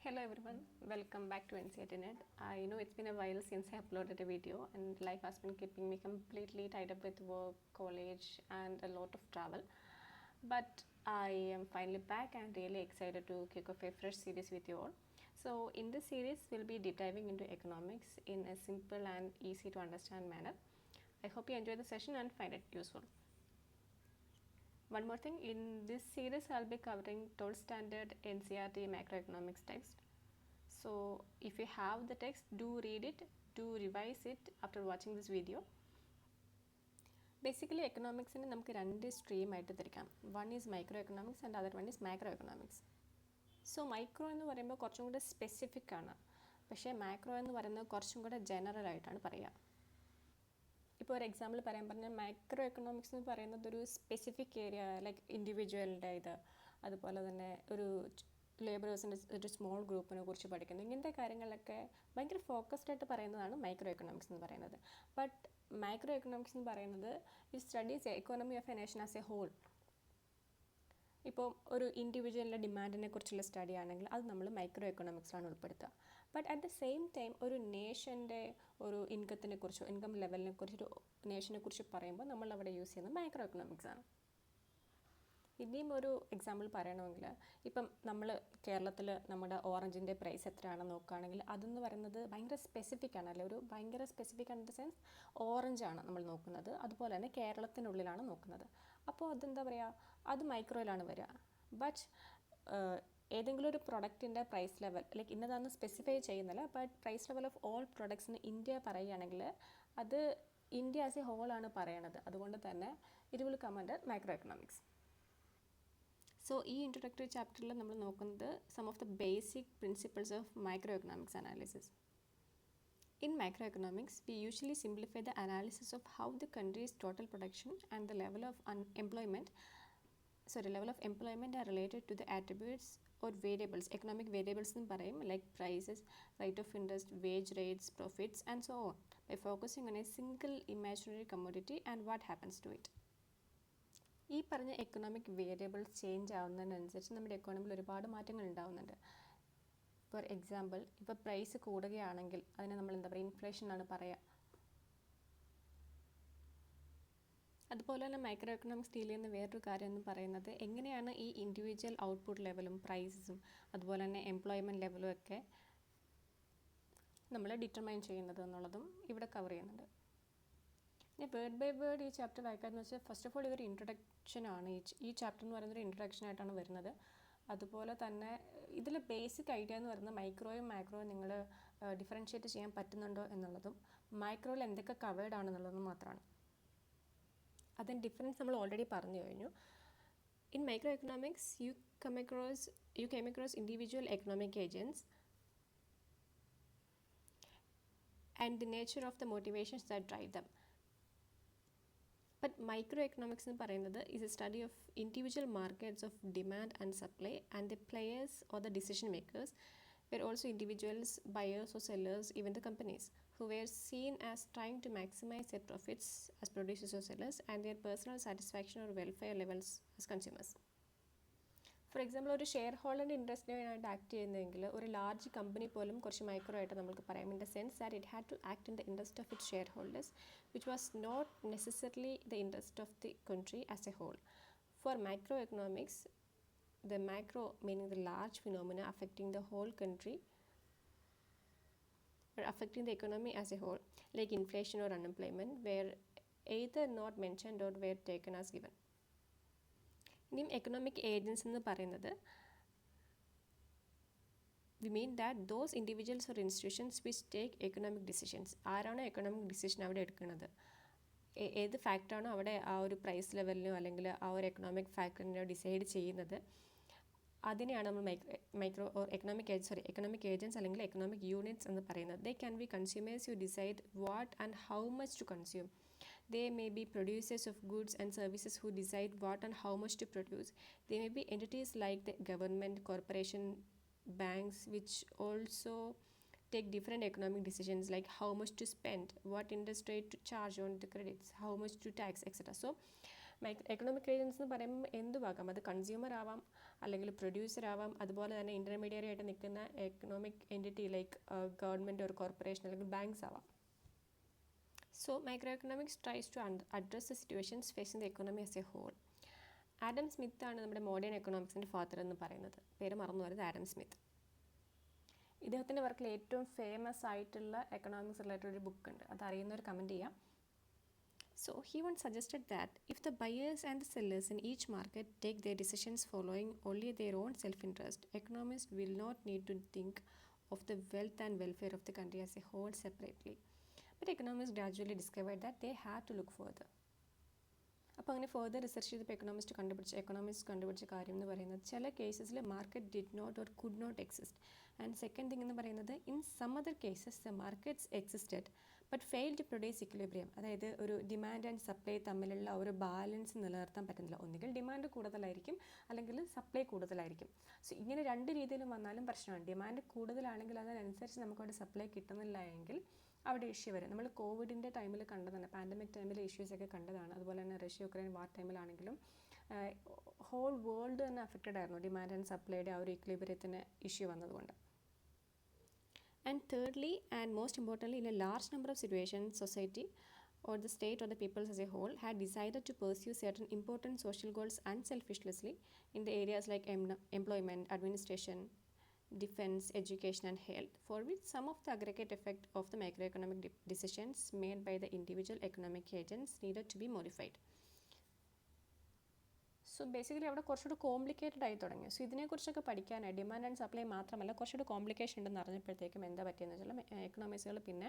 Hello everyone, welcome back to NCERT Net. I know it's been a while since I uploaded a video and life has been keeping me completely tied up with work, college and a lot of travel. But I am finally back and really excited to kick off a fresh series with you all. So in this series, we'll be deep diving into economics in a simple and easy to understand manner. I hope you enjoy the session and find it useful. One more thing, in this series I'll be covering 12th standard NCERT macroeconomics text. So if you have the text, do read it, do revise it after watching this video. Basically എക്കണോമിക്സിനെ നമുക്ക് രണ്ട് സ്ട്രീമായിട്ട് തിരിക്കാം. One is micro economics and other one is macro economics. So micro എന്ന് പറയുമ്പോൾ കുറച്ചും കൂടെ specific ആണ്, പക്ഷേ macro എന്ന് പറയുന്നത് കുറച്ചും കൂടെ ജനറൽ ആയിട്ടാണ് പറയുക. ഇപ്പോൾ ഒരു എക്സാമ്പിൾ പറയാൻ പറഞ്ഞാൽ മൈക്രോ എക്കണോമിക്സ് എന്ന് പറയുന്നത് ഒരു സ്പെസിഫിക് ഏരിയ ലൈക്ക് ഇൻഡിവിജ്വലിൻ്റെ ഇത്, അതുപോലെ തന്നെ ഒരു ലേബറേഴ്സിൻ്റെ ഒരു സ്മോൾ ഗ്രൂപ്പിനെ കുറിച്ച് പഠിക്കുന്നത്, ഇങ്ങനത്തെ കാര്യങ്ങളൊക്കെ ഭയങ്കര ഫോക്കസ്ഡ് ആയിട്ട് പറയുന്നതാണ് മൈക്രോ എക്കണോമിക്സ് എന്ന് പറയുന്നത്. ബട്ട് മൈക്രോ എക്കണോമിക്സ് എന്ന് പറയുന്നത് it studies economy of a nation as a whole. ഇപ്പോൾ ഒരു ഇൻഡിവിജ്വലിൻ്റെ ഡിമാൻഡിനെ കുറിച്ചുള്ള സ്റ്റഡി ആണെങ്കിൽ അത് നമ്മൾ മൈക്രോ എക്കണോമിക്സിലാണ് ഉൾപ്പെടുത്തുക. But at the same time ഒരു നേഷൻ്റെ ഒരു ഇൻകത്തിനെ കുറിച്ചോ ഇൻകം ലെവലിനെ കുറിച്ചൊരു നേഷനെ കുറിച്ച് പറയുമ്പോൾ നമ്മൾ അവിടെ യൂസ് ചെയ്യുന്നത് മൈക്രോ എക്കണോമിക്സ് ആണ്. ഇനിയും ഒരു എക്സാമ്പിൾ പറയണമെങ്കിൽ ഇപ്പം നമ്മൾ കേരളത്തിൽ നമ്മുടെ ഓറഞ്ചിൻ്റെ പ്രൈസ് എത്രയാണെന്ന് നോക്കുകയാണെങ്കിൽ അതെന്ന് പറയുന്നത് ഭയങ്കര സ്പെസിഫിക് ആണ്, അല്ലെ? ഒരു ഭയങ്കര സ്പെസിഫിക് ഇൻ ദ സെൻസ് ഓറഞ്ചാണ് നമ്മൾ നോക്കുന്നത്, അതുപോലെ തന്നെ കേരളത്തിനുള്ളിലാണ് നോക്കുന്നത്. അപ്പോൾ അതെന്താ പറയുക, അത് മൈക്രോയിലാണ് വരിക. ബട്ട് ഏതെങ്കിലും ഒരു പ്രൊഡക്റ്റിൻ്റെ പ്രൈസ് ലെവൽ ലൈക്ക് ഇന്നതാണെന്ന് സ്പെസിഫൈ ചെയ്യുന്നില്ല, but price level of all പ്രൊഡക്ട്സിന് ഇന്ത്യ പറയുകയാണെങ്കിൽ അത് ഇന്ത്യ ആസ് എ ഹോളാണ് പറയണത്. അതുകൊണ്ട് തന്നെ it will come under microeconomics. So ഈ ഇൻട്രൊഡക്ടറി ചാപ്റ്ററിൽ നമ്മൾ നോക്കുന്നത് some of the basic principles of micro economics analysis. In macroeconomics, we usually simplify the analysis of how the country's total production and the level of employment are related to the attributes or variables, economic variables in parayum, like prices, rate of interest, wage rates, profits and so on, by focusing on a single imaginary commodity and what happens to it. ഈ പറഞ്ഞ economic variables change ആവുന്നതിനനുസരിച്ച് നമ്മുടെ എക്കോണമിയിൽ ഒരുപാട് മാറ്റങ്ങൾ ഉണ്ടാവുന്നുണ്ട്. For example, ഇപ്പോൾ price കൂടുകയാണെങ്കിൽ അതിനെ നമ്മൾ എന്താ പറയുക, ഇൻഫ്ലേഷൻ ആണ് പറയുക. അതുപോലെ തന്നെ മൈക്രോ എക്കണോമിക്സ് ഡീൽ ചെയ്യുന്ന വേറൊരു കാര്യം എന്ന് പറയുന്നത് എങ്ങനെയാണ് ഈ ഇൻഡിവിജ്വൽ ഔട്ട്പുട്ട് ലെവലും പ്രൈസസും അതുപോലെ തന്നെ എംപ്ലോയ്മെൻറ്റ് ലെവലും ഒക്കെ നമ്മൾ ഡിറ്റർമൈൻ ചെയ്യുന്നത് എന്നുള്ളതും ഇവിടെ കവർ ചെയ്യുന്നുണ്ട്. ഞാൻ വേർഡ് ബൈ വേർഡ് ഈ ചാപ്റ്റർ വായിക്കാമെന്ന് വെച്ചാൽ ഫസ്റ്റ് ഓഫ് ഓൾ ഇതൊരു ഇൻട്രൊഡക്ഷനാണ്. ഈ ചാപ്റ്റർ എന്ന് പറയുന്നത് ഒരു ഇൻട്രൊഡക്ഷനായിട്ടാണ് വരുന്നത്. അതുപോലെ തന്നെ ഇതിൽ ബേസിക് ഐഡിയ എന്ന് പറയുന്നത് മൈക്രോയും മാക്രോയും നിങ്ങൾ ഡിഫറൻഷ്യേറ്റ് ചെയ്യാൻ പറ്റുന്നുണ്ടോ എന്നുള്ളതും മൈക്രോയിൽ എന്തൊക്കെ കവേർഡ് ആണെന്നുള്ളതും മാത്രമാണ്. അതിന് ഡിഫറൻസ് നമ്മൾ ഓൾറെഡി പറഞ്ഞു കഴിഞ്ഞു. In micro economics you came across individual economic agents and the nature of the motivations that drive them. But microeconomics എന്ന് പറയുന്നത് is a study of individual markets of demand and supply, and the players or the decision makers were also individuals, buyers or sellers, even the companies, who were seen as trying to maximize their profits as producers or sellers and their personal satisfaction or welfare levels as consumers. For example, ഒരു share ഹോൾഡറിൻ്റെ ഇൻട്രസ്റ്റിന് വേണ്ടിയിട്ട് act ചെയ്യുന്നതെങ്കിൽ ഒരു large company പോലും കുറച്ച് micro ആയിട്ട് നമുക്ക് പറയാം, in the sense that it had to act in the interest of it share holders which was not necessarily the interest of the country as a whole. For micro economics, the macro meaning the large phenomena affecting the whole country or affecting the economy as a whole, like inflation or unemployment, were either not mentioned or were taken as given. ഇനിയും economic agents എന്ന് പറയുന്നത് we mean that those individuals or institutions which take economic decisions. ആരാണോ economic decision അവിടെ എടുക്കുന്നത്, ഏത് ഫാക്ടറാണോ അവിടെ ആ ഒരു പ്രൈസ് ലെവലിനോ അല്ലെങ്കിൽ ആ ഒരു എക്കണോമിക് ഫാക്ടറിനോ ഡിസൈഡ് ചെയ്യുന്നത്, അതിനെയാണ് നമ്മൾ എക്കണോമിക് ഏജൻസ് അല്ലെങ്കിൽ എക്കണോമിക് യൂണിറ്റ്സ് എന്ന് പറയുന്നത്. They can be consumers who decide what and how much to consume. They may be producers of goods and services who decide what and how much to produce. They may be entities like the government, corporation, banks, which also take different economic decisions like how much to spend, what interest rate to charge on the credits, how much to tax, etc. So economic agents എന്ന് പറയുമ്പോൾ എന്തുവാകാം, അത് consumer ആവാം, അല്ലെങ്കിൽ producer ആവാം, അതുപോലെ തന്നെ intermediary ആയിട്ട് നിൽക്കുന്ന എക്കണോമിക് എൻറ്റിറ്റി ലൈക്ക് ഗവൺമെൻറ് ഒരു കോർപ്പറേഷൻ അല്ലെങ്കിൽ ബാങ്ക്സ് ആവാം. So microeconomics tries to address the situations facing the economy as a whole. Adam Smith ആണ് നമ്മുടെ മോഡേൺ എക്കണോമിക്സിൻ്റെ ഫാദർ എന്ന് പറയുന്നത്. പേര് മറന്നു വരുന്നത് ആഡം സ്മിത്ത്. ഇദ്ദേഹത്തിൻ്റെ വർക്കിൽ ഏറ്റവും ഫേമസ് ആയിട്ടുള്ള എക്കണോമിക്സ് റിലേറ്റഡ് ഒരു ബുക്ക് ഉണ്ട്, അത് അറിയുന്നവർ കമൻറ്റ് ചെയ്യാം. So he once suggested that if the buyers and the sellers in each market take their decisions following only their own self-interest, economists will not need to think of the wealth and welfare of the country as a whole separately. But economists gradually discovered that they had to look further. അപ്പോൾ അങ്ങനെ further research ചെയ്തപ്പോൾ economist കണ്ടുപിടിച്ച കാര്യം എന്ന് പറയുന്നത് ചില കേസസിൽ market did not or could not exist. And second thing എന്ന് പറയുന്നത് in some other cases the markets existed but fail to produce equilibrium. അതായത് ഒരു ഡിമാൻഡ് ആൻഡ് സപ്ലൈ തമ്മിലുള്ള ഒരു ബാലൻസ് നിലനിർത്താൻ പറ്റുന്നില്ല. ഒന്നുകിൽ ഡിമാൻഡ് കൂടുതലായിരിക്കും അല്ലെങ്കിൽ സപ്ലൈ കൂടുതലായിരിക്കും. സോ ഇങ്ങനെ രണ്ട് രീതിയിലും വന്നാലും പ്രശ്നമാണ്. ഡിമാൻഡ് കൂടുതലാണെങ്കിൽ അതിനനുസരിച്ച് നമുക്കവിടെ സപ്ലൈ കിട്ടുന്നില്ല എങ്കിൽ അവിടെ ഇഷ്യൂ വരും. നമ്മൾ കോവിഡിൻ്റെ ടൈമിൽ കണ്ടതാണ്, പാൻഡമിക് ടൈമിൽ ഇഷ്യൂസൊക്കെ കണ്ടതാണ്. അതുപോലെ തന്നെ റഷ്യ യുക്രൈൻ വാർ ടൈമിലാണെങ്കിലും ഹോൾ വേൾഡ് തന്നെ അഫക്റ്റഡ് ആയിരുന്നു ഡിമാൻഡ് ആൻഡ് സപ്ലൈയുടെ ആ ഒരു ഇക്വിലിബ്രിയത്തിന് ഇഷ്യൂ വന്നതുകൊണ്ട്. And thirdly and most importantly, in a large number of situations, society or the state or the peoples as a whole had decided to pursue certain important social goals unselfishly in the areas like employment, administration, defense, education and health, for which some of the aggregate effect of the macroeconomic decisions made by the individual economic agents needed to be modified. So basically അവിടെ കുറച്ചുകൂടി complicated ആയി തുടങ്ങി. So ഇതിനെക്കുറിച്ചൊക്കെ പഠിക്കാനായി demand and supply മാത്രമല്ല കുറച്ചുകൂടി complication ഉണ്ടെന്ന് അറിഞ്ഞപ്പോഴത്തേക്കും എന്താ പറ്റിയെന്ന് വെച്ചാൽ എക്കണോമിക്സുകൾ പിന്നെ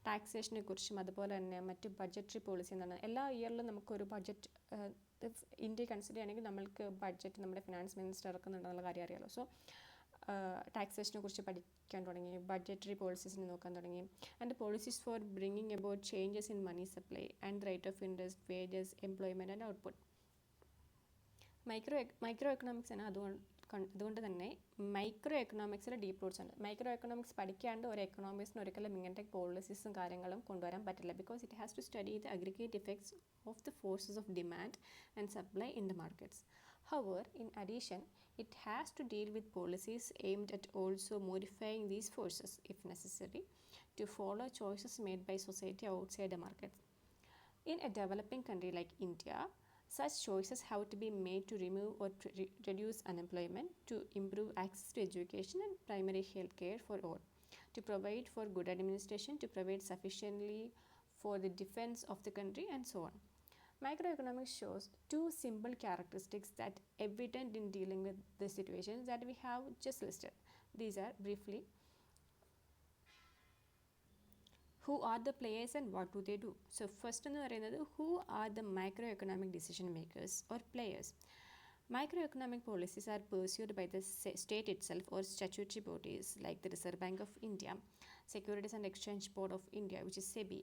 ടാക്സേഷനെ കുറിച്ചും അതുപോലെ തന്നെ മറ്റ് ബഡ്ജറ്ററി പോളിസി എന്നാണ്. എല്ലാ ഇയറിലും നമുക്കൊരു ബഡ്ജറ്റ് ഇന്ത്യ കൺസിഡർ ചെയ്യുകയാണെങ്കിൽ നമ്മൾക്ക് ബഡ്ജറ്റ് നമ്മുടെ ഫിനാൻസ് മിനിസ്റ്റർ ഇറക്കുന്നുണ്ടെന്നുള്ള കാര്യം അറിയാമല്ലോ. സോ ടാക്സേഷനെ കുറിച്ച് പഠിക്കാൻ തുടങ്ങി, ബഡ്ജറ്ററി പോളിസീസിനെ നോക്കാൻ തുടങ്ങി, and policies for bringing about changes in money supply and rate of interest, wages, employment and output. മൈക്രോ എക്കണോമിക്സിന് അതുകൊണ്ട് തന്നെ മൈക്രോ എക്കണോമിക്സിൽ ഡീപ്പ് റൂട്ട്സ് ഉണ്ട്. മൈക്രോ എക്കണോമിക്സ് പഠിക്കാണ്ട് ഒരു എക്കണോമിക്സിന് ഒരിക്കലും ഇങ്ങനത്തെ പോളിസീസും കാര്യങ്ങളും കൊണ്ടുവരാൻ പറ്റില്ല. Because it has to study the aggregate effects of the forces of demand and supply in the markets. However, in addition, it has to deal with policies aimed at also modifying these forces, if necessary, to follow choices made by society outside the market. In a developing country like India, such choices have to be made to remove or reduce unemployment, to improve access to education and primary health care for all, to provide for good administration, to provide sufficiently for the defense of the country, and so on. Microeconomics shows two simple characteristics that evident in dealing with the situations that we have just listed. These are briefly: who are the players and what do they do? So first എന്ന് പറയുന്നത് who are the microeconomic decision makers or players. Microeconomic policies are pursued by the state itself or statutory bodies like the Reserve Bank of India, Securities and Exchange Board of India, which is SEBI,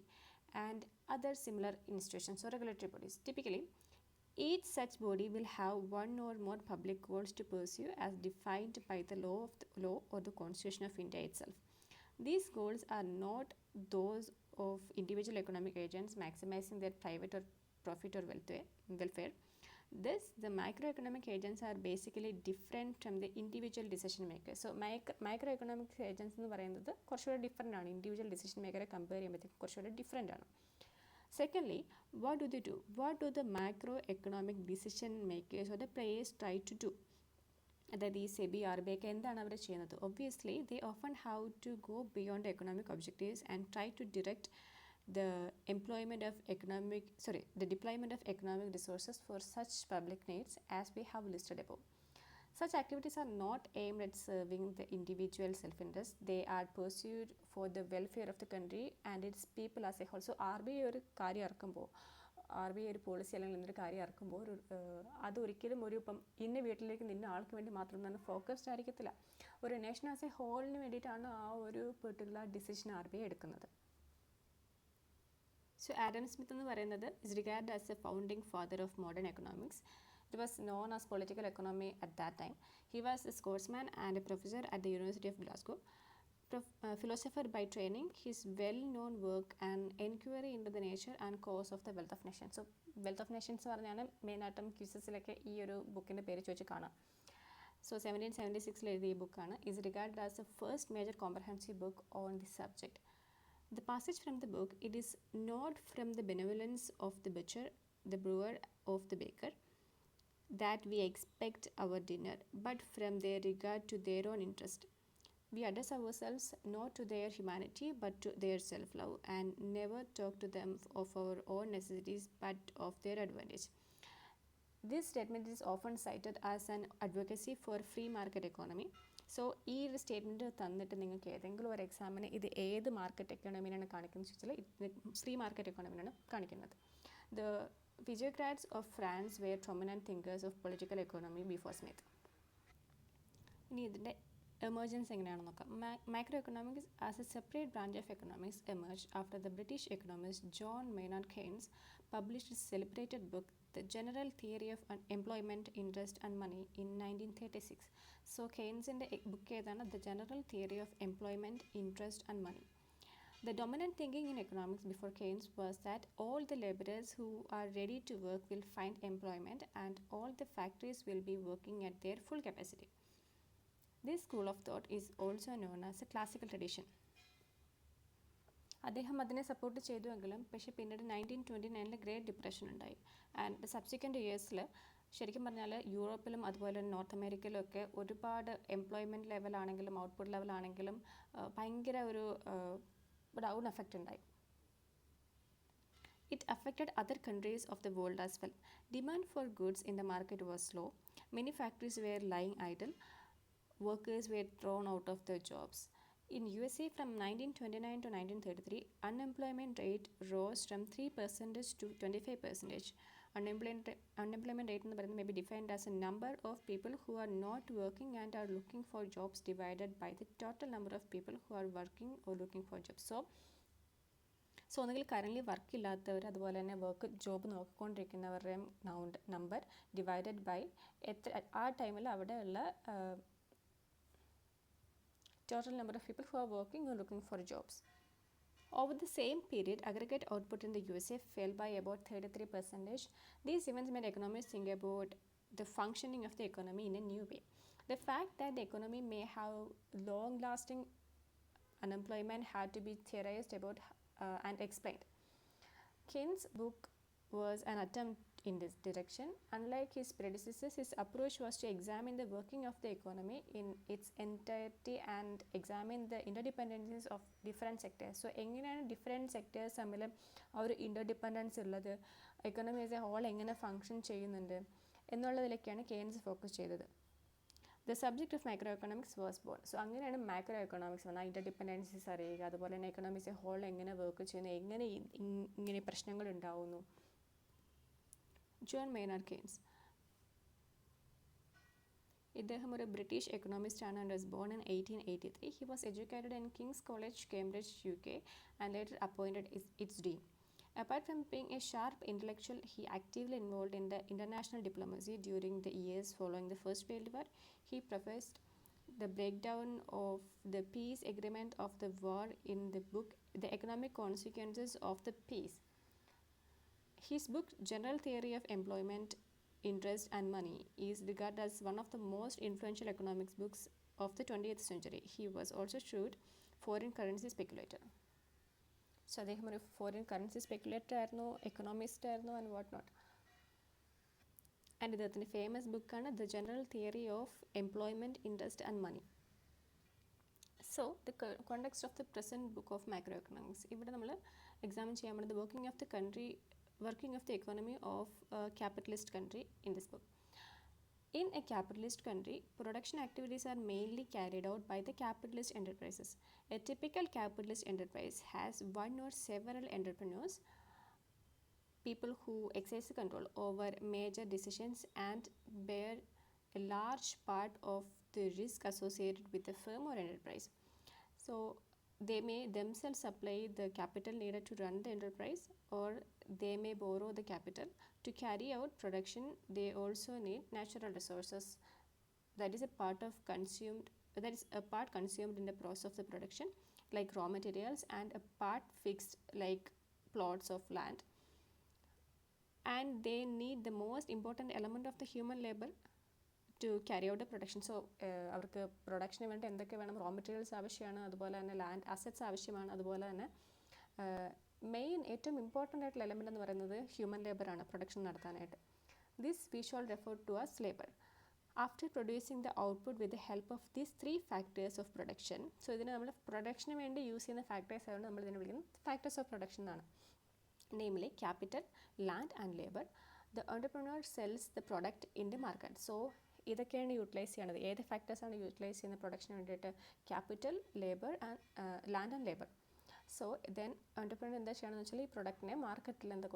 and other similar institutions or regulatory bodies. Typically, each such body will have one or more public goals to pursue as defined by the law or the Constitution of India itself. These goals are not those of individual economic agents maximizing their private or profit or welfare. Thus, the microeconomic agents are basically different from the individual decision makers. So, microeconomic agents എന്ന് പറയുന്നത് കുറച്ചുകൂടി different ആണ്. Individual decision മേക്കറെ compare ചെയ്യുമ്പോഴത്തേക്കും കുറച്ചുകൂടി different ആണ്. Secondly, what do they do? What do the microeconomic decision makers or the players try to do? അതായത് ഈ SEBI RBI ഒക്കെ എന്താണ് അവർ ചെയ്യുന്നത്? Obviously, they often have to go beyond economic objectives and try to direct the deployment of economic resources for such public needs as we have listed above. Such activities are not aimed at serving the individual self-interest. They are pursued for the welfare of the country and its people as a whole. So RBI ഒരു കാര്യം ഇറക്കുമ്പോൾ, RBI ഒരു policy അല്ലെങ്കിൽ എന്തൊരു കാര്യം ഇറക്കുമ്പോൾ അതൊരിക്കലും ഒരു ഇപ്പം ഇന്ന വീട്ടിലേക്ക് നിന്ന ആൾക്ക് വേണ്ടി മാത്രം തന്നെ ഫോക്കസ്ഡ് ആയിരിക്കത്തില്ല. ഒരു നേഷൻ ആസ് എ ഹോളിന് വേണ്ടിയിട്ടാണ് ആ ഒരു പെർട്ടിക്കുലർ ഡിസിഷൻ RBI എടുക്കുന്നത്. So Adam Smith എന്ന് പറയുന്നത് is regarded as a founding father of modern economics. It was known as political economy at that time. He was a Scotsman and a professor at the University of Glasgow. Philosopher by training, his well-known work and inquiry into the nature and cause of the wealth of nations. So wealth of nations പറഞ്ഞാണ് മെയിനായിട്ടും ക്യൂസസിലൊക്കെ ഈ ഒരു ബുക്കിൻ്റെ പേര് ചോദിച്ച് കാണാം. So 1776 എഴുതിയ ബുക്കാണ്. Is regarded as the first major comprehensive book on the subject. The passage from the book, it is not from the benevolence of the butcher, the brewer, of the baker, that we expect our dinner, but from their regard to their own interest. We address ourselves not to their humanity but to their self-love, and never talk to them of our own necessities but of their advantage. This statement is often cited as an advocacy for free market economy. So ഈ ഒരു statement തന്നിട്ട് നിങ്ങൾക്ക് ഏതെങ്കിലും ഒരു എക്സാമിന് ഇത് ഏത് market എക്കോണമിനാണ് കാണിക്കുന്നത് വെച്ചാൽ ഇത് ഫ്രീ മാർക്കറ്റ് എക്കോണമിനാണ് കാണിക്കുന്നത്. The physiocrats of France were prominent thinkers of political economy before Smith. ഇനി ഇതിൻ്റെ emergence എങ്ങനെയാണെന്ന് നോക്കാം. Microeconomics as a separate branch of economics emerged after the British economist John Maynard Keynes published his celebrated book The General Theory of Employment, Interest and Money in 1936. So കെയ്ൻസിൻ്റെ book ഏതാണ്? The General Theory of Employment, Interest and Money. The dominant thinking in economics before Keynes was that all the laborers who are ready to work will find employment and all the factories will be working at their full capacity. This school of thought is also known as a classical tradition. അദ്ദേഹം അതിനെ support ചെയ്തുവെങ്കിലും പക്ഷേ പിന്നീട് 1929 great depression ഉണ്ടായി. And subsequent ഇയേഴ്സിൽ ശരിക്കും പറഞ്ഞാൽ യൂറോപ്പിലും അതുപോലെ north അമേരിക്കയിലും ഒക്കെ ഒരുപാട് എംപ്ലോയ്മെൻറ്റ് ലെവലാണെങ്കിലും ഔട്ട്പുട്ട് ലെവലാണെങ്കിലും ഭയങ്കര ഒരു ഡൗൺ എഫക്റ്റ് ഉണ്ടായി. It affected other countries of the world as well. Demand for goods in the market was low. Many factories were lying idle. Workers were thrown out of their jobs. In USA from 1929 to 1933, unemployment rate rose from 3% to 25%. Unemployment rate may be defined as a number of people who are not working and are looking for jobs divided by the total number of people who are working or looking for jobs. So ഒന്നുകിൽ currently work ഇല്ലാത്തവർ അതുപോലെ തന്നെ job നോക്കിക്കൊണ്ടിരിക്കുന്നവരുടെയും number divided by ആ ടൈമിൽ അവിടെയുള്ള total number of people who are working or looking for jobs. Over the same period, aggregate output in the USA fell by about 33%. These events made economists think about the functioning of the economy in a new way. The fact that the economy may have long-lasting unemployment had to be theorized about and explained. Keynes' book was an attempt in this direction. Unlike his predecessors, his approach was to examine the working of the economy in its entirety and examine the interdependencies of different sectors. So എങ്ങനെയാണ് different sectors തമ്മിൽ ആ ഒരു interdependence ഉള്ളത്, economy as a whole എങ്ങനെ function ചെയ്യുന്നുണ്ട് എന്നുള്ളതിലേക്കാണ് Keynes focus ചെയ്തത്. The subject of micro economics was born. So അങ്ങനെയാണ് micro economics വന്നാൽ ഇൻ്റർഡിപ്പെൻഡൻസീസ് അറിയുക, അതുപോലെ തന്നെ എക്കണോമിക്സ് എ ഹോൾ എങ്ങനെ വർക്ക് ചെയ്യുന്നു, എങ്ങനെ ഇങ്ങനെ പ്രശ്നങ്ങൾ ഉണ്ടാവുന്നു. ജോൺ മെയ്നാർഡ് കെയ്ൻസ് ഇദ്ദേഹം ഒരു ബ്രിട്ടീഷ് എക്കണോമിസ്റ്റ് ആണ് and was born in 1883. He was educated in Kings college, Cambridge, UK and later appointed its dean. Apart from being a sharp intellectual, he actively involved in the international diplomacy during the years following the First World War. He professed the breakdown of the peace agreement of the war in the book The Economic Consequences of the Peace. His book General Theory of Employment, Interest and Money is regarded as one of the most influential economics books of the 20th century. He was also shrewd foreign currency speculator. So അദ്ദേഹം ഒരു foreign currency speculator ആയിരുന്നു, economist ആയിരുന്നു and what not. And ഇദ്ദേഹത്തിൻ്റെ famous ബുക്കാണ് the general theory of employment, interest and money. So the context of the present book of micro economics, ഇവിടെ നമ്മൾ examine ചെയ്യാൻ പോകുന്നത് working of the economy of a capitalist country in this book. In a capitalist country, production activities are mainly carried out by the capitalist enterprises. A typical capitalist enterprise has one or several entrepreneurs, people who exercise control over major decisions and bear a large part of the risk associated with the firm or enterprise. So they may themselves supply the capital needed to run the enterprise, or they may borrow the capital to carry out production. They also need natural resources that is a part consumed in the process of the production, like raw materials, and a part fixed like plots of land. And they need the most important element of the human labor to carry out production. So അവർക്ക് പ്രൊഡക്ഷന് വേണ്ടി എന്തൊക്കെ വേണം, raw materials ആവശ്യമാണ്, അതുപോലെ തന്നെ land assets ആവശ്യമാണ്, അതുപോലെ തന്നെ മെയിൻ ഏറ്റവും ഇമ്പോർട്ടൻ്റ് ആയിട്ടുള്ള എലമെൻ്റ് എന്ന് പറയുന്നത് ഹ്യൂമൻ ലേബറാണ് പ്രൊഡക്ഷൻ നടത്താനായിട്ട്. This we shall refer to as labour. After producing the output with the help of these 3 factors of production. So ഇതിന് നമ്മൾ പ്രൊഡക്ഷന് വേണ്ടി യൂസ് ചെയ്യുന്ന ഫാക്ടേഴ്സ് ആയതുകൊണ്ട് നമ്മൾ ഇതിനെ വിളിക്കുന്നത് ഫാക്ടേഴ്സ് ഓഫ് പ്രൊഡക്ഷൻ എന്നാണ്. Namely capital, land and labour. The entrepreneur sells the product in the market. So ഇതൊക്കെയാണ് യൂട്ടിലൈസ് ചെയ്യണത്. ഏത് ഫാക്ടേഴ്സാണ് യൂട്ടിലൈസ് ചെയ്യുന്ന പ്രൊഡക്ഷന് വേണ്ടിയിട്ട്? Capital, labour and land and labour. So then entrepreneur എന്താ ചെയ്യണമെന്ന് വെച്ചാൽ ഈ പ്രൊഡക്റ്റിനെ മാർക്കറ്റിൽ എന്താ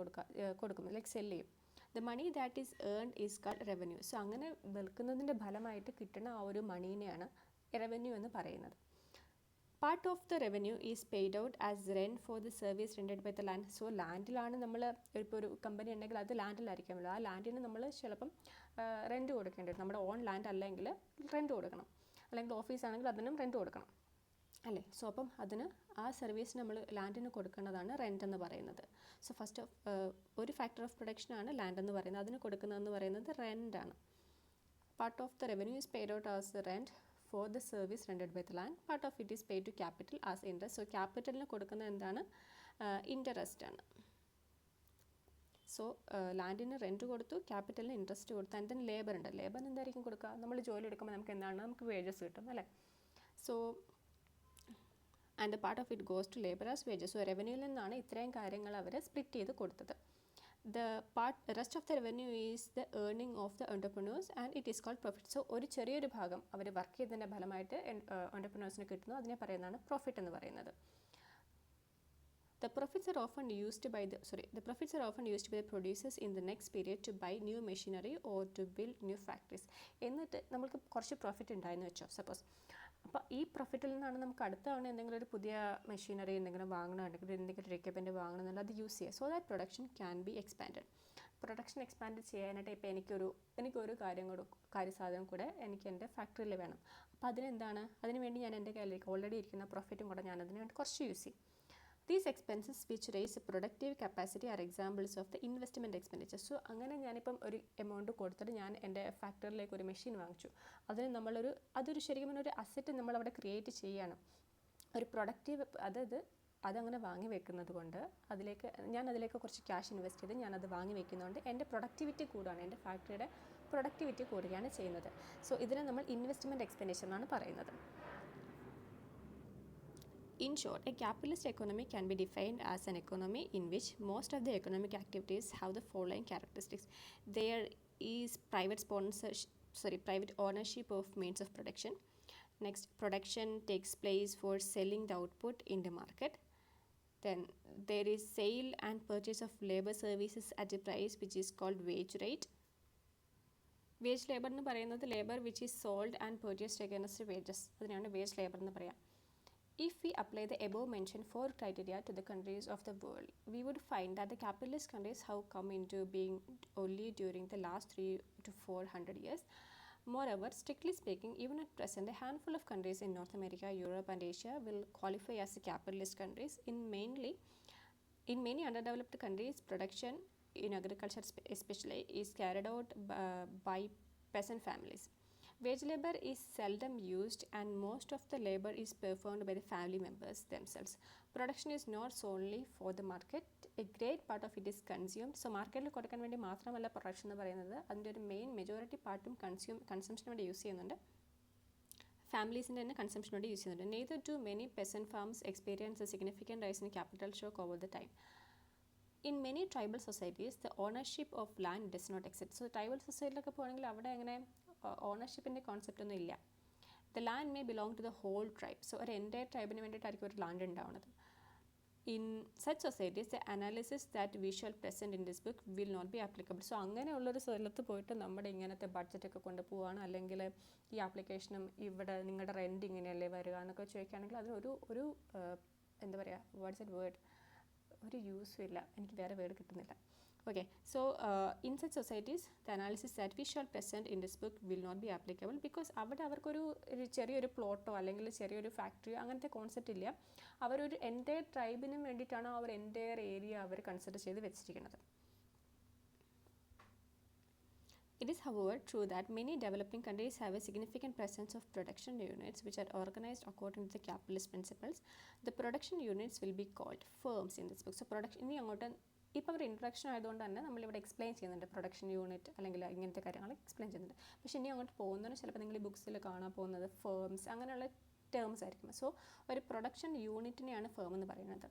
കൊടുക്കും, ലൈക്ക് സെല് ചെയ്യും. The money that is earned is called revenue. So അങ്ങനെ വിൽക്കുന്നതിൻ്റെ ഫലമായിട്ട് കിട്ടുന്ന ആ ഒരു മണീനെയാണ് റവന്യൂ എന്ന് പറയുന്നത്. Part of the revenue is paid out as rent for the service rented by the land. So ലാൻഡിലാണ് നമ്മൾ ഇപ്പോൾ ഒരു കമ്പനി ഉണ്ടെങ്കിൽ അത് ലാൻഡിലായിരിക്കുമല്ലോ, ആ ലാൻഡിന് നമ്മൾ ചിലപ്പം റെൻറ്റ് കൊടുക്കേണ്ടി വരും. നമ്മുടെ ഓൺ ലാൻഡ് അല്ലെങ്കിൽ റെൻറ്റ് കൊടുക്കണം, അല്ലെങ്കിൽ ഓഫീസാണെങ്കിൽ അതിനും റെൻറ്റ് കൊടുക്കണം അല്ലേ. സോ അപ്പം അതിന് ആ സർവീസ് നമ്മൾ ലാൻഡിന് കൊടുക്കുന്നതാണ് റെൻറ്റ് എന്ന് പറയുന്നത്. സോ ഫസ്റ്റ് ഒരു ഫാക്ടർ ഓഫ് പ്രൊഡക്ഷനാണ് ലാൻഡ് എന്ന് പറയുന്നത്, അതിന് കൊടുക്കുന്നതെന്ന് പറയുന്നത് റെൻ്റാണ്. Part of the revenue is paid out as rent for the service rented by the land. Part of it is paid to capital as interest. So ക്യാപിറ്റലിന് കൊടുക്കുന്നത് എന്താണ്? ഇൻട്രസ്റ്റ് ആണ്. സോ ലാൻഡിന് റെൻറ്റ് കൊടുത്തു, ക്യാപിറ്റലിന് ഇൻട്രസ്റ്റ് കൊടുത്തു. ആൻഡ് ദെൻ ലേബർ ഉണ്ട്. ലേബറിന് എന്തായിരിക്കും കൊടുക്കുക? നമ്മൾ ജോലി എടുക്കുമ്പോൾ നമുക്ക് എന്താണ്, നമുക്ക് വേജസ് കിട്ടും അല്ലേ. So and the part of it goes to labour as wages. So റവന്യൂവിൽ നിന്നാണ് ഇത്രയും കാര്യങ്ങൾ അവർ സ്പ്ലിറ്റ് ചെയ്ത് കൊടുത്തത്. The rest of the revenue is the earning of the entrepreneurs and it is called profit. So ഒരു ചെറിയൊരു ഭാഗം അവർ വർക്ക് ചെയ്തതിൻ്റെ ഫലമായിട്ട് എൻ്റർപ്രനേഴ്സിന് കിട്ടുന്നു, അതിനെ പറയുന്നതാണ് പ്രോഫിറ്റ് എന്ന് പറയുന്നത്. The profits are often used by the producers in the next period to buy new machinery or to build new factories. എന്നിട്ട് നമുക്ക് കുറച്ച് പ്രോഫിറ്റ് ഉണ്ടായെന്ന് വെച്ചോ സപ്പോസ്. അപ്പോൾ ഈ പ്രോഫിറ്റിൽ നിന്നാണ് നമുക്ക് അടുത്ത തവണ എന്തെങ്കിലും ഒരു പുതിയ മെഷീനറി എന്തെങ്കിലും വാങ്ങണമെന്നുണ്ടെങ്കിൽ എന്തെങ്കിലും ഒരു എക്യുപ്മെൻറ്റ് വാങ്ങണമെന്നുണ്ടെങ്കിൽ അത് യൂസ് ചെയ്യുക. So that production can be expanded. Production expand ചെയ്യാനായിട്ട് ഇപ്പോൾ എനിക്കൊരു കാര്യസാധനം കൂടെ എനിക്ക് എൻ്റെ ഫാക്ടറിയിൽ വേണം. അപ്പോൾ അതിന് വേണ്ടി ഞാൻ എൻ്റെ കയ്യിലേക്ക് ഓൾറെഡി ഇരിക്കുന്ന പ്രോഫിറ്റും കൂടെ ഞാൻ അതിന് വേണ്ടി കുറച്ച് യൂസ് ചെയ്യും. These expenses which raise productive capacity are examples of the investment expenditure. So അങ്ങനെ ഞാനിപ്പം ഒരു എമൗണ്ട് കൊടുത്തിട്ട് ഞാൻ എൻ്റെ ഫാക്ടറിയിലേക്ക് ഒരു മെഷീൻ വാങ്ങിച്ചു. അതിന് അതൊരു ശരിക്കും ഒരു അസറ്റ് നമ്മളവിടെ ക്രിയേറ്റ് ചെയ്യണം. ഒരു പ്രൊഡക്റ്റീവ് അതങ്ങനെ വാങ്ങി വെക്കുന്നത് കൊണ്ട് അതിലേക്ക് കുറച്ച് ക്യാഷ് ഇൻവെസ്റ്റ് ചെയ്ത് ഞാനത് വാങ്ങി വെക്കുന്നതുകൊണ്ട് എൻ്റെ പ്രൊഡക്ടിവിറ്റി കൂടുകയാണ്, എൻ്റെ ഫാക്ടറിയുടെ പ്രൊഡക്ടിവിറ്റി കൂടുകയാണ് ചെയ്യുന്നത്. സോ ഇതിനെ നമ്മൾ ഇൻവെസ്റ്റ്മെൻറ്റ് എക്സ്പെൻഡിച്ചർ എന്നാണ് പറയുന്നത്. In short, a capitalist economy can be defined as an economy in which most of the economic activities have the following characteristics. There is private ownership of means of production. Next, production takes place for selling the output in the market. Then there is sale and purchase of labor services at a price which is called wage rate. Wage labor എന്ന് പറയുന്നത് labor which is sold and purchased against wages. അതിനാണ് wage labor എന്ന് പറയാം. If we apply the above mentioned 4 criteria to the countries of the world, we would find that the capitalist countries have come into being only during the last 300 to 400 years. Moreover, strictly speaking, even at present, a handful of countries in North America, Europe and Asia will qualify as capitalist countries. In many underdeveloped countries, production in agriculture especially is carried out by peasant families. Wage labor is seldom used and most of the labor is performed by the family members themselves. Production is not solely for the market. A great part of it is consumed. So മാർക്കറ്റിൽ കൊടുക്കാൻ വേണ്ടി മാത്രമല്ല production എന്ന് പറയുന്നത്, അതിൻ്റെ ഒരു majority പാർട്ടും കൺസംഷന് വേണ്ടി യൂസ് ചെയ്യുന്നുണ്ട്, ഫാമിലീസിൻ്റെ തന്നെ കൺസംഷന് വേണ്ടി യൂസ് ചെയ്യുന്നുണ്ട്. Neither do many peasant farms experience a significant rise in capital shock over the time. In many tribal societies, the ownership of land does not exist. So tribal societyയിലൊക്കെ പോകണമെങ്കിൽ അവിടെ അങ്ങനെ ഓണർഷിപ്പിൻ്റെ concept ഒന്നും ഇല്ല. The land may belong to the whole tribe. So ഒരു എൻ്റെ ട്രൈബിന് വേണ്ടിയിട്ടായിരിക്കും ഒരു ലാൻഡ് ഉണ്ടാവുന്നത്. In such societies the analysis that we shall present in this book will not be applicable. So അങ്ങനെയുള്ളൊരു സ്ഥലത്ത് പോയിട്ട് നമ്മുടെ ഇങ്ങനത്തെ ബഡ്ജറ്റൊക്കെ കൊണ്ടുപോവുകയാണ്, അല്ലെങ്കിൽ ഈ ആപ്ലിക്കേഷനും ഇവിടെ നിങ്ങളുടെ റെൻറ്റ് ഇങ്ങനെയല്ലേ വരിക എന്നൊക്കെ ചോദിക്കുകയാണെങ്കിൽ അതിനൊരു എന്താ പറയുക, വാട്ട്സ് എ വേർഡ്, ഒരു യൂസും ഇല്ല, എനിക്ക് വേറെ വേർഡ് കിട്ടുന്നില്ല. Okay, so in such societies, the analysis that we shall present in this book will not be applicable because അവിടെ അവർക്കൊരു ചെറിയൊരു പ്ലോട്ടോ അല്ലെങ്കിൽ ചെറിയൊരു ഫാക്ടറിയോ അങ്ങനത്തെ കോൺസെപ്റ്റ് ഇല്ല. അവരൊരു എൻ്റയർ ട്രൈബിനും വേണ്ടിയിട്ടാണ് അവർ എൻ്റയർ ഏരിയ അവർ കൺസിഡർ ചെയ്ത് വെച്ചിരിക്കുന്നത്. It is, however, true that many developing countries have a significant presence of production units which are organized according to the capitalist principles. The production units will be called firms in this book. So production ഇനി അങ്ങോട്ട് ഇപ്പോൾ ഒരു introduction ആയതുകൊണ്ട് തന്നെ നമ്മളിവിടെ explain ചെയ്യുന്നുണ്ട് production unit അല്ലെങ്കിൽ ഇങ്ങനത്തെ കാര്യങ്ങൾ എക്സ്പ്ലെയിൻ ചെയ്യുന്നുണ്ട്. പക്ഷേ ഇനി അങ്ങോട്ട് പോകുന്നതിന് ചിലപ്പോൾ നിങ്ങൾ ഈ ബുക്സിൽ കാണാൻ പോകുന്നത് ഫേംസ് അങ്ങനെയുള്ള ടേംസ് ആയിരിക്കും. സോ ഒരു പ്രൊഡക്ഷൻ യൂണിറ്റിനെയാണ് ഫേം എന്ന് പറയുന്നത്.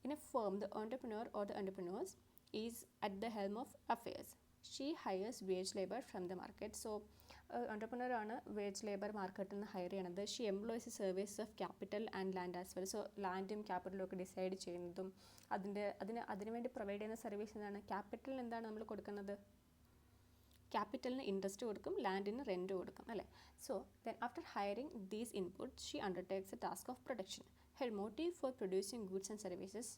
In a firm, the entrepreneur or the entrepreneurs is at the helm of affairs. She hires wage labor from the market. So entrepreneur ആണ് വേജ് ലേബർ മാർക്കറ്റിൽ നിന്ന് ഹയർ ചെയ്യണത്. She employs service of capital and land as well. So ലാൻഡും ക്യാപിറ്റലും ഒക്കെ decide ചെയ്യുന്നതും അതിനുവേണ്ടി provide ചെയ്യുന്ന സർവീസ് എന്താണ്? ക്യാപിറ്റലിന് എന്താണ് നമ്മൾ കൊടുക്കുന്നത്? ക്യാപിറ്റലിന് ഇൻട്രസ്റ്റ് കൊടുക്കും, ലാൻഡിന് റെൻറ്റ് കൊടുക്കും അല്ലേ. So then after hiring these inputs she undertakes a task of production. Her motive for producing goods and services,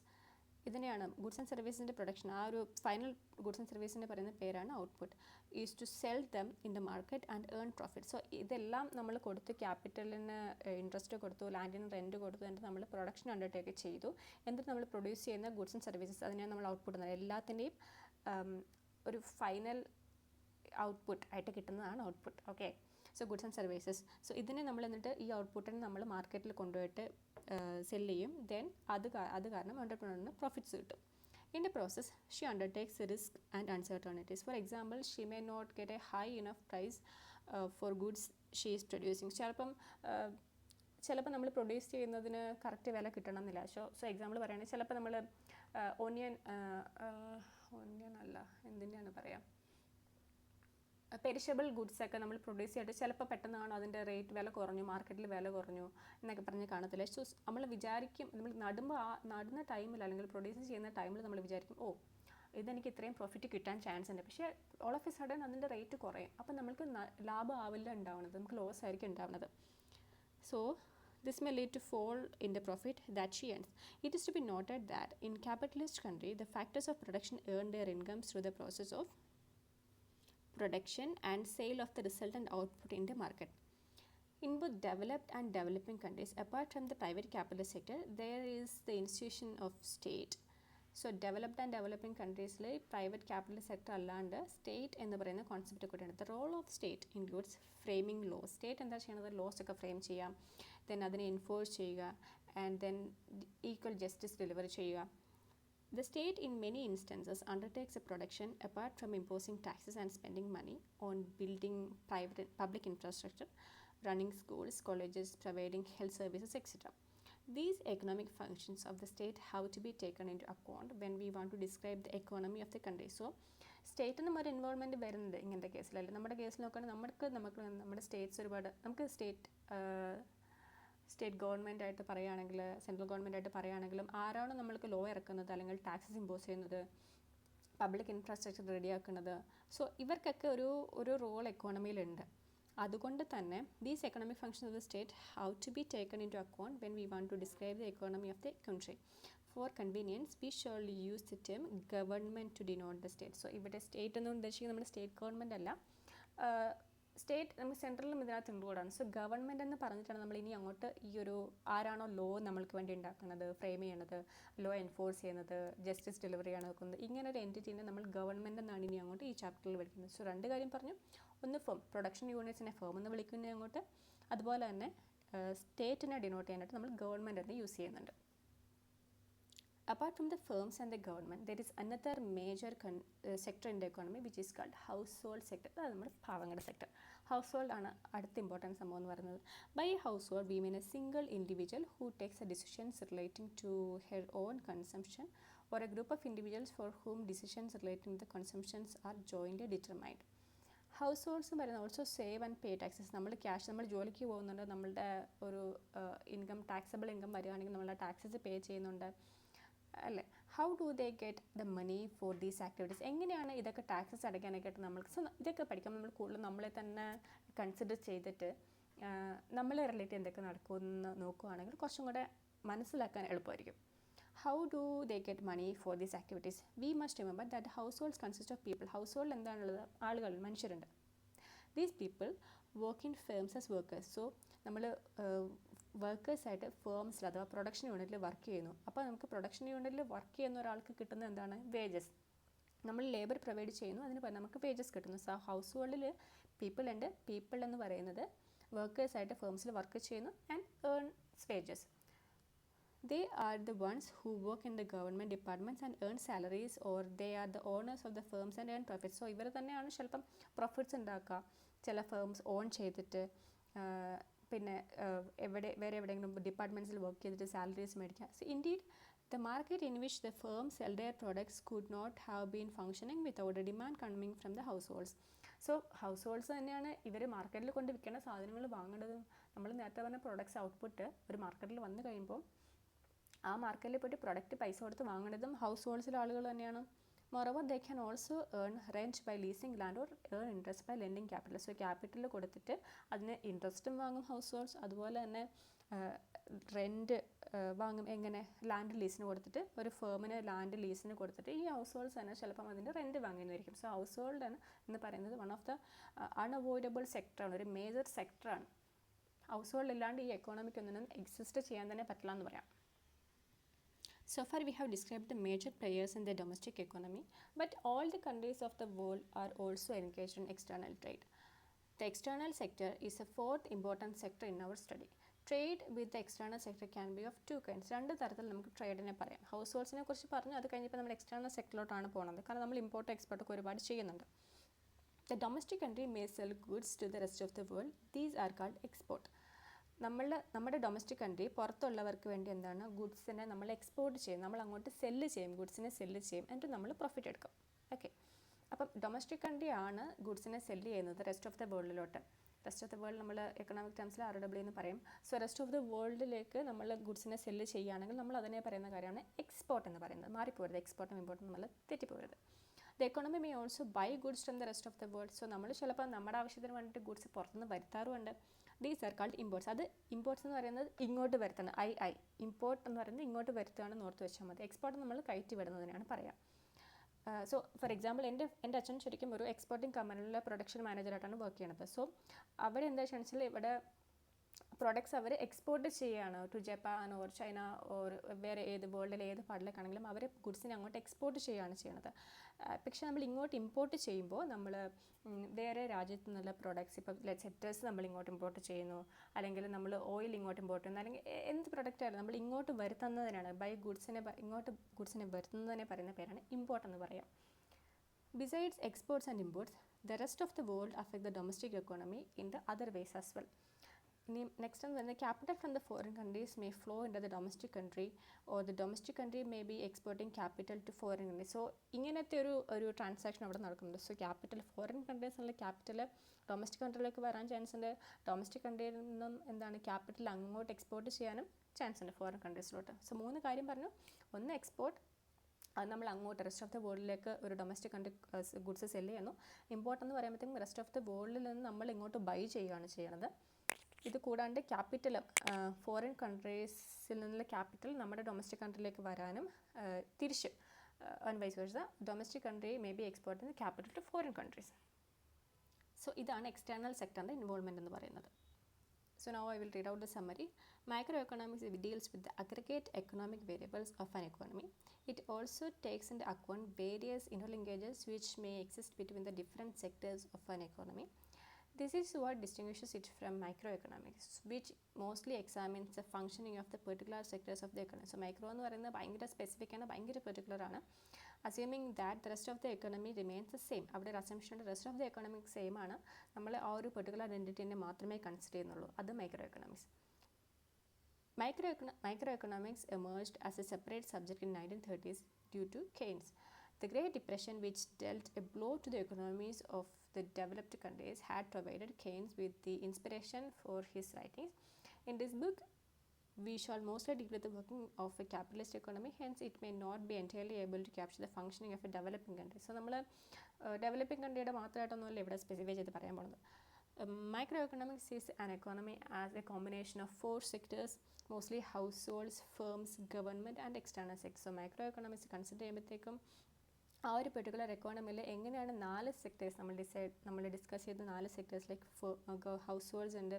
ഇതിനെയാണ് ഗുഡ്സ് ആൻഡ് സർവീസിൻ്റെ പ്രൊഡക്ഷൻ. ആ ഒരു ഫൈനൽ ഗുഡ്സ് ആൻഡ് സർവീസിൻ്റെ പറയുന്ന പേരാണ് output. Is to sell them in the market and earn profit. So ഇതെല്ലാം നമ്മൾ കൊടുത്തു, ക്യാപിറ്റലിന് ഇൻട്രസ്റ്റ് കൊടുത്തു, ലാൻഡിന് റെൻറ്റ് കൊടുത്തു, എന്നിട്ട് നമ്മൾ പ്രൊഡക്ഷൻ അണ്ടർടേക്ക് ചെയ്തു. എന്നിട്ട് നമ്മൾ പ്രൊഡ്യൂസ് ചെയ്യുന്ന ഗുഡ്സ് ആൻഡ് സർവീസസ് അതിനെയാണ് നമ്മൾ ഔട്ട്പുട്ട് എന്ന് പറയുന്നത്. എല്ലാത്തിൻ്റെയും ഒരു ഫൈനൽ ഔട്ട്പുട്ട് ആയിട്ട് കിട്ടുന്നതാണ് output. Okay, so goods and services. So ഇതിനെ നമ്മൾ എന്നിട്ട് ഈ ഔട്ട്പുട്ടിനെ നമ്മൾ മാർക്കറ്റിൽ കൊണ്ടുപോയിട്ട് സെല് ചെയ്യും. ദെൻ അത് കാരണം എൻ്റർപ്രനറിന് പ്രോഫിറ്റ്സ് കിട്ടും. In the process, she undertakes risk and uncertainties. For example, she may not get a high enough price for goods she is producing. ചിലപ്പോൾ നമ്മൾ പ്രൊഡ്യൂസ് ചെയ്യുന്നതിന് കറക്റ്റ് വില കിട്ടണം എന്നില്ല. സോ എക്സാമ്പിൾ പറയുകയാണെങ്കിൽ ചിലപ്പോൾ നമ്മൾ ഓണിയൻ അല്ല എന്തിൻ്റെയാണ് പറയാം, പെരിഷബിൾ ഗുഡ്സ് ഒക്കെ നമ്മൾ പ്രൊഡ്യൂസ് ചെയ്തിട്ട് ചിലപ്പോൾ പെട്ടെന്ന് കാണും അതിൻ്റെ റേറ്റ് വില കുറഞ്ഞു, മാർക്കറ്റിൽ വില കുറഞ്ഞു എന്നൊക്കെ പറഞ്ഞ് കാണത്തില്ല. സോ നമ്മൾ വിചാരിക്കും, നമ്മൾ നടുന്ന ടൈമിൽ അല്ലെങ്കിൽ പ്രൊഡ്യൂസ് ചെയ്യുന്ന ടൈമിൽ നമ്മൾ വിചാരിക്കും ഇതെനിക്ക് ഇത്രയും പ്രോഫിറ്റ് കിട്ടാൻ ചാൻസ് ഉണ്ട്. പക്ഷേ ഓൾ ഓഫ് എ സഡൻ അതിൻ്റെ റേറ്റ് കുറയും. അപ്പം നമുക്ക് ലാഭം ആവില്ല ഉണ്ടാവുന്നത്, നമുക്ക് ലോസ് ആയിരിക്കും ഉണ്ടാവുന്നത്. So this may lead to fall in the profit that she earns. It is to be noted that in capitalist country, the factors of production earn their incomes through the process of production and sale of the resultant output in the market. In both developed and developing countries, apart from the private capitalist sector, there is the institution of state. So developed and developing countries like private capitalist sector allande state ennu parayuna concept kodiyana. The role of state includes framing laws. State endha cheyanathu laws okke frame cheyam, then adine enforce cheyyuka, and then equal justice deliver cheyyuka. The state in many instances undertakes a production apart from imposing taxes and spending money on building private and public infrastructure, running schools, colleges, providing health services, etc. These economic functions of the state have to be taken into account when we want to describe the economy of the country. So state നും ഒരു involvement വരുന്നുണ്ട് ഇങ്ങനത്തെ കേസിലല്ലേ. നമ്മുടെ കേസിൽ നോക്കുകയാണെങ്കിൽ നമുക്ക് നമ്മുടെ States ഒരുപാട്, നമുക്ക് സ്റ്റേറ്റ് ഗവൺമെൻറ് ആയിട്ട് പറയുകയാണെങ്കിൽ, സെൻട്രൽ ഗവൺമെൻറ് ആയിട്ട് പറയുകയാണെങ്കിലും ആരാണ് നമ്മൾക്ക് ലോ ഇറക്കുന്നത് അല്ലെങ്കിൽ ടാക്സസ് ഇമ്പോസ് ചെയ്യുന്നത്, പബ്ലിക് ഇൻഫ്രാസ്ട്രക്ചർ റെഡിയാക്കുന്നത്. സോ ഇവർക്കൊക്കെ ഒരു റോൾ എക്കോണമിയിലുണ്ട്. അതുകൊണ്ട് തന്നെ these economic functions of the state how to be taken into account when we want to describe the economy of the country. For convenience we shall use the term government to denote the state. So ഇവിടെ state എന്ന് ഉദ്ദേശിക്കുന്നത് നമ്മുടെ state government അല്ല, state നമുക്ക് സെൻട്രലും ഇതിനകത്ത് ഇൻക്ലൂഡാണ്. So government എന്ന് പറഞ്ഞിട്ടാണ് നമ്മൾ ഇനി അങ്ങോട്ട് ഈ ഒരു ആരാണോ ലോ നമ്മൾക്ക് വേണ്ടി ഉണ്ടാക്കുന്നത്, ഫ്രെയിം ചെയ്യണത്, ലോ എൻഫോഴ്സ് ചെയ്യുന്നത്, ജസ്റ്റിസ് ഡെലിവറി ആണ് വെക്കുന്നത്, ഇങ്ങനെ ഒരു എൻറ്റിറ്റീനെ നമ്മൾ ഗവൺമെൻറ് എന്നാണ് ഇനി അങ്ങോട്ട് ഈ ചാപ്റ്ററിൽ വിളിക്കുന്നത്. സോ രണ്ട് കാര്യം പറഞ്ഞു, ഒന്ന് ഫേം, പ്രൊഡക്ഷൻ യൂണിറ്റ്സിനെ ഫേം എന്ന് വിളിക്കുന്നത് അങ്ങോട്ട്, അതുപോലെ തന്നെ സ്റ്റേറ്റിനെ ഡിനോട്ട് ചെയ്യാനായിട്ട് നമ്മൾ ഗവൺമെൻറ് എന്ന് യൂസ് ചെയ്യുന്നുണ്ട്. Apart from the firms and the government, there is another major sector in the economy which is called household sector. അത് നമ്മുടെ പാവങ്ങളുടെ സെക്ടർ. ഹൗസ് ആണ് അടുത്ത ഇമ്പോർട്ടൻറ്റ് സംഭവം എന്ന് പറയുന്നത്. By house we mean a single individual who takes a decisions relating to her own consumption or a group of individuals for whom decisions relating to the consumptions are jointly determined. Households പറയുന്നത് also save and pay taxes. നമ്മൾ ജോലിക്ക് പോകുന്നുണ്ട്, നമ്മളുടെ ഒരു income, taxable income വരികയാണെങ്കിൽ നമ്മൾ taxes pay ചെയ്യുന്നുണ്ട് അല്ലേ. How do they get the money for these activities? എങ്ങനെയാണ് ഇതൊക്കെ ടാക്സസ് അടയ്ക്കാനൊക്കെ നമ്മൾക്ക്? സോ ഇതൊക്കെ പഠിക്കാൻ നമ്മൾ കൂടുതൽ നമ്മളെ തന്നെ കൺസിഡർ ചെയ്തിട്ട് നമ്മളെ റിലേറ്റ് എന്തൊക്കെ നടക്കുമെന്ന് നോക്കുകയാണെങ്കിൽ കുറച്ചും കൂടെ മനസ്സിലാക്കാൻ എളുപ്പമായിരിക്കും. How do they get money for these activities? We must remember that households consist of people. Household എന്താണുള്ളത്? ആളുകൾ, മനുഷ്യരുണ്ട്. These people work in firms as workers. So നമ്മൾ വർക്കേഴ്സായിട്ട് ഫേംസിൽ അഥവാ പ്രൊഡക്ഷൻ യൂണിറ്റിൽ വർക്ക് ചെയ്യുന്നു. അപ്പോൾ നമുക്ക് പ്രൊഡക്ഷൻ യൂണിറ്റിൽ വർക്ക് ചെയ്യുന്ന ഒരാൾക്ക് കിട്ടുന്നത് എന്താണ്? വേജസ്. നമ്മൾ ലേബർ പ്രൊവൈഡ് ചെയ്യുന്നു, അതിന് നമുക്ക് വേജസ് കിട്ടുന്നു. സോ ഹൗസ് ഹോൾഡിൽ പീപ്പിൾ ഉണ്ട്. പീപ്പിൾ എന്ന് പറയുന്നത് വർക്കേഴ്സായിട്ട് ഫേംസിൽ വർക്ക് ചെയ്യുന്നു and earns wages. They are the ones who work in the government departments and earn salaries, or they are the owners of the firms and earn profits. So ഇവർ തന്നെയാണ് ചിലപ്പം profits ഉണ്ടാക്കുക, ചില firms on ചെയ്തിട്ട് പിന്നെ വേറെ എവിടെയെങ്കിലും ഡിപ്പാർട്ട്മെൻറ്റ്സിൽ work ചെയ്തിട്ട് സാലറീസ് മേടിക്കുക. So indeed the market in which the firms sell their products could not have been functioning without a demand coming from the households. So house holds തന്നെയാണ് ഇവർ മാർക്കറ്റിൽ കൊണ്ട് വിൽക്കുന്ന സാധനങ്ങൾ വാങ്ങേണ്ടതും. നമ്മൾ നേരത്തെ പറഞ്ഞ പ്രൊഡക്ട്സ് ഔട്ട്പുട്ട് ഒരു മാർക്കറ്റിൽ വന്നു കഴിയുമ്പോൾ ആ മാർക്കറ്റിൽ പോയിട്ട് പ്രൊഡക്റ്റ് പൈസ കൊടുത്ത് വാങ്ങേണ്ടതും ഹൗസ് ഹോൾഡ്സിലെ ആളുകൾ തന്നെയാണ്. Moreover they can also earn rent by leasing land or earn interest by lending capital. So capital കൊടുത്തിട്ട് അതിന് ഇൻട്രസ്റ്റും വാങ്ങും ഹൗസ് ഹോൾഡ്സ്, അതുപോലെ തന്നെ റെൻറ്റ് വാങ്ങും. എങ്ങനെ? ലാൻഡ് ലീസിന് കൊടുത്തിട്ട്, ഒരു ഫേമിന് ലാൻഡ് ലീസിന് കൊടുത്തിട്ട് ഈ ഹൗസ് ഹോൾഡ്സ് തന്നെ ചിലപ്പം അതിൻ്റെ റെൻറ്റ് വാങ്ങുന്നതായിരിക്കും. സോ ഹൗസ് ഹോൾഡ് എന്ന് പറയുന്നത് വൺ ഓഫ് ദ അൺഅവോയ്ഡബിൾ സെക്ടറാണ്, ഒരു മേജർ സെക്ടറാണ്. ഹൗസ് ഹോൾഡ് ഇല്ലാണ്ട് ഈ എക്കോണമിക്ക് ഒന്നും എക്സിസ്റ്റ് ചെയ്യാൻ തന്നെ പറ്റില്ല എന്ന് പറയാം. So far we have described the major players in the domestic economy, but all the countries of the world are also engaged in external trade. The external sector is a fourth important sector in our study. Trade with the external sector can be of two kinds. രണ്ട് തരത്തിൽ നമുക്ക് ട്രേഡിനെ പറയാം. House ഹോൾഡ്സിനെ കുറിച്ച് പറഞ്ഞു, അത് കഴിഞ്ഞപ്പോൾ നമ്മൾ external സെക്ടറിലോട്ടാണ് പോകുന്നത്, കാരണം നമ്മൾ ഇമ്പോർട്ട് എക്സ്പോർട്ട് ഒക്കെ ഒരുപാട് ചെയ്യുന്നുണ്ട്. The domestic country may sell goods to the rest of the world. These are called export. നമ്മുടെ ഡൊമസ്റ്റിക് കൺട്രി പുറത്തുള്ളവർക്ക് വേണ്ടി എന്താണ്, ഗുഡ്സിനെ നമ്മൾ എക്സ്പോർട്ട് ചെയ്യും, നമ്മൾ അങ്ങോട്ട് സെല്ല് ചെയ്യും, ഗുഡ്സിനെ സെല്ല് ചെയ്യും, എന്നിട്ട് നമ്മൾ പ്രോഫിറ്റ് എടുക്കും. ഓക്കെ, അപ്പം ഡൊമസ്റ്റിക് കൺട്രി ആണ് ഗുഡ്സിനെ സെല്ല് ചെയ്യുന്നത് റെസ്റ്റ് ഓഫ് ദ വേൾഡിലോട്ട്. റെസ്റ്റ് ഓഫ് ദ വേൾഡ് നമ്മൾ എക്കണോമിക് ടേംസിൽ RW എന്ന് പറയും. സോ റെസ്റ്റ് ഓഫ് ദ വേൾഡിലേക്ക് നമ്മൾ ഗുഡ്സിനെ സെല്ല് ചെയ്യുകയാണെങ്കിൽ നമ്മൾ അതിനെ പറയുന്ന കാര്യമാണ് എക്സ്പോർട്ട് എന്ന് പറയുന്നത്. മാറിപ്പോരുത്, എക്സ്പോർട്ടും ഇമ്പോർട്ടും നമ്മൾ തെറ്റിപ്പോരുത്. The economy may also buy goods from the rest of the world. So നമ്മൾ ചിലപ്പോൾ നമ്മുടെ ആവശ്യത്തിന് വേണ്ടിയിട്ട് ഗുഡ്സ് പുറത്തുനിന്ന് വരുത്താറുമുണ്ട്. These are called imports. അത് ഇമ്പോർട്ട്സ് എന്ന് പറയുന്നത് ഇങ്ങോട്ട് വരുത്തുന്നത്, ഇമ്പോർട്ട് എന്ന് പറയുന്നത് ഇങ്ങോട്ട് വരുത്തുകയാണെന്ന് ഓർത്ത് വെച്ചാൽ മതി. എക്സ്പോർട്ട് നമ്മൾ കയറ്റി വിടുന്നതിനാണ് പറയാം. സോ ഫോർ എക്സാമ്പിൾ എൻ്റെ അച്ഛൻ ശരിക്കും ഒരു എക്സ്പോർട്ടിംഗ് കമ്പനിയിലെ പ്രൊഡക്ഷൻ മാനേജറായിട്ടാണ് വർക്ക് ചെയ്യണത്. സോ അവിടെ എന്താ വെച്ചാൽ ഇവിടെ പ്രൊഡക്ട്സ് അവർ എക്സ്പോർട്ട് ചെയ്യുകയാണ് to Japan or China or വേറെ ഏത് വേൾഡിലെ ഏത് പാർട്ടിലേക്കാണെങ്കിലും അവർ ഗുഡ്സിനെ അങ്ങോട്ട് എക്സ്പോർട്ട് ചെയ്യുകയാണ് ചെയ്യുന്നത്. പക്ഷേ നമ്മൾ ഇങ്ങോട്ട് ഇമ്പോർട്ട് ചെയ്യുമ്പോൾ നമ്മൾ വേറെ രാജ്യത്തു നിന്നുള്ള പ്രൊഡക്ട്സ്, ഇപ്പോൾ ഡ്രസ്സ് നമ്മൾ ഇങ്ങോട്ട് ഇമ്പോർട്ട് ചെയ്യുന്നു, അല്ലെങ്കിൽ നമ്മൾ ഓയിൽ ഇങ്ങോട്ട് ഇമ്പോർട്ട് ചെയ്യുന്നു, അല്ലെങ്കിൽ എന്ത് പ്രൊഡക്റ്റ് ആയാലും നമ്മൾ ഇങ്ങോട്ട് വരുത്തുന്നതിനാണ് ഇങ്ങോട്ട് ഗുഡ്സിനെ വരുത്തുന്നതിനെ പറയുന്ന പേരാണ് ഇമ്പോർട്ട് എന്ന് പറയാം. Besides exports and imports, the rest of the world affect the domestic economy in the other ways as well. ഇനി നെക്സ്റ്റ് എന്ന് പറയുന്നത് capital from the foreign countries may flow in the domestic country or the domestic country may be exporting capital to foreign country. So ഇങ്ങനത്തെ ഒരു transaction അവിടെ നടക്കുന്നുണ്ട്. So capital foreign കൺട്രീസിലുള്ള capital domestic കൺട്രിയിലേക്ക് വരാൻ ചാൻസ് ഉണ്ട്. ഡൊമസ്റ്റിക് കൺട്രിയിൽ നിന്നും capital അങ്ങോട്ട് എക്സ്പോർട്ട് ചെയ്യാനും ചാൻസ് ഉണ്ട് ഫോറിൻ കൺട്രീസിലോട്ട്. സോ 3 കാര്യം പറഞ്ഞു. ഒന്ന് എക്സ്പോർട്ട്, അത് നമ്മൾ അങ്ങോട്ട് റെസ്റ്റ് ഓഫ് ദ വേൾഡിലേക്ക് ഒരു ഡൊമസ്റ്റിക് കൺട്രി ഗുഡ്സ് സെല്ല് ചെയ്യുന്നു. ഇമ്പോർട്ട് എന്ന് പറയുമ്പോഴത്തേക്കും റെസ്റ്റ് ഓഫ് ദ വേൾഡിൽ നിന്ന് നമ്മൾ ഇങ്ങോട്ട് ബൈ ചെയ്യുകയാണ് ചെയ്യുന്നത്. ഇത് കൂടാണ്ട് ക്യാപിറ്റൽ ഫോറിൻ കൺട്രീസിൽ നിന്നുള്ള ക്യാപിറ്റൽ നമ്മുടെ ഡൊമസ്റ്റിക് കൺട്രിയിലേക്ക് വരാനും തിരിച്ച് vice versa domestic country may be exporting capital to foreign countries. So ഇതാണ് എക്സ്റ്റേണൽ സെക്ടറിൻ്റെ ഇൻവോൾവ്മെൻറ്റ് എന്ന് പറയുന്നത്. So now I will read out the summary. Microeconomics deals with the aggregate economic variables of an economy. It also takes into account various interlinkages which may exist between the different sectors of an economy. This is what distinguishes it from microeconomics, which mostly examines the functioning of the particular sectors of the economy. So micro എന്ന് പറയുന്നത് ഭയങ്കര specific ആണ്, ഭയങ്കര particular ആണ്. Assuming that the rest of the economy remains the same. അവിടെ ഒരു assumption ഉണ്ട്, rest of the economic same ആണ്, നമ്മൾ ആ ഒരു പെർട്ടിക്കുലർ എൻറ്റിറ്റിനെ മാത്രമേ കൺസിഡർ ചെയ്യുന്നുള്ളൂ. അത് micro economics. Microeconomics emerged as a separate subject in 1930s due to Keynes. The Great Depression, which dealt a blow to the economies of the developed countries, had provided Keynes with the inspiration for his writings. In this book, we shall mostly deal with the working of a capitalist economy, hence it may not be entirely able to capture the functioning of a developing country. So നമ്മൾ developing കൺട്രിയുടെ മാത്രമായിട്ടൊന്നുമല്ല ഇവിടെ specify ചെയ്ത് പറയാൻ പോകുന്നത്. Microeconomics is an economy as a combination of 4 sectors, mostly households, firms, government and external sectors. So microeconomics consider ചെയ്യുമ്പോഴത്തേക്കും ആ ഒരു particular എക്കോണമിയിൽ എങ്ങനെയാണ് 4 sectors നമ്മൾ ഡിസ്കസ് ചെയ്ത 4 സെക്ടേഴ്സ് ലൈക്ക് ഹൗസ് ഹോൾഡ്സ് ഉണ്ട്,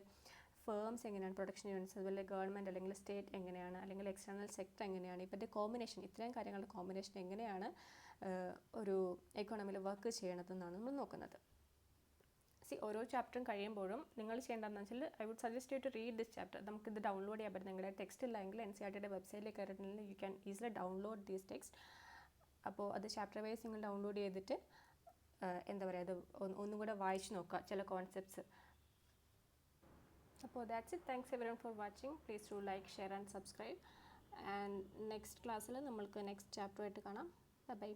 ഫേംസ് എങ്ങനെയാണ്, പ്രൊഡക്ഷൻ യൂണിറ്റ്സ്, അതുപോലെ ഗവൺമെൻറ് അല്ലെങ്കിൽ സ്റ്റേറ്റ് എങ്ങനെയാണ്, അല്ലെങ്കിൽ എക്സ്റ്റേണൽ സെക്ടർ എങ്ങനെയാണ്, ഇപ്പോഴത്തെ കോമ്പിനേഷൻ, ഇത്രയും കാര്യങ്ങളുടെ കോമ്പിനേഷൻ എങ്ങനെയാണ് ഒരു എക്കോണമിയിൽ വർക്ക് ചെയ്യണതെന്നാണ് നമ്മൾ നോക്കുന്നത്. ഓരോ ചാപ്റ്ററും കഴിയുമ്പോഴും നിങ്ങൾ ചെയ്യേണ്ടതെന്ന് വെച്ചാൽ I would suggest you to read this chapter. നമുക്കിത് ഡൗൺലോഡ് ചെയ്യാൻ പറ്റും. നിങ്ങളുടെ ടെക്സ്റ്റ് ഇല്ലെങ്കിൽ NCERTയുടെ വെബ്സൈറ്റിൽ കയറിയിട്ടുണ്ടെങ്കിൽ you can easily download these text. അപ്പോൾ അത് ചാപ്റ്റർ വൈസ് നിങ്ങൾ ഡൗൺലോഡ് ചെയ്തിട്ട് എന്താ പറയുക, അത് ഒന്നും കൂടെ വായിച്ച് നോക്കുക ചില കോൺസെപ്റ്റ്സ്. അപ്പോൾ that's it. Thanks everyone for watching. Please to like, share and subscribe. And next ക്ലാസ്സിൽ നമ്മൾക്ക് നെക്സ്റ്റ് ചാപ്റ്ററുമായിട്ട് കാണാം. ബൈ.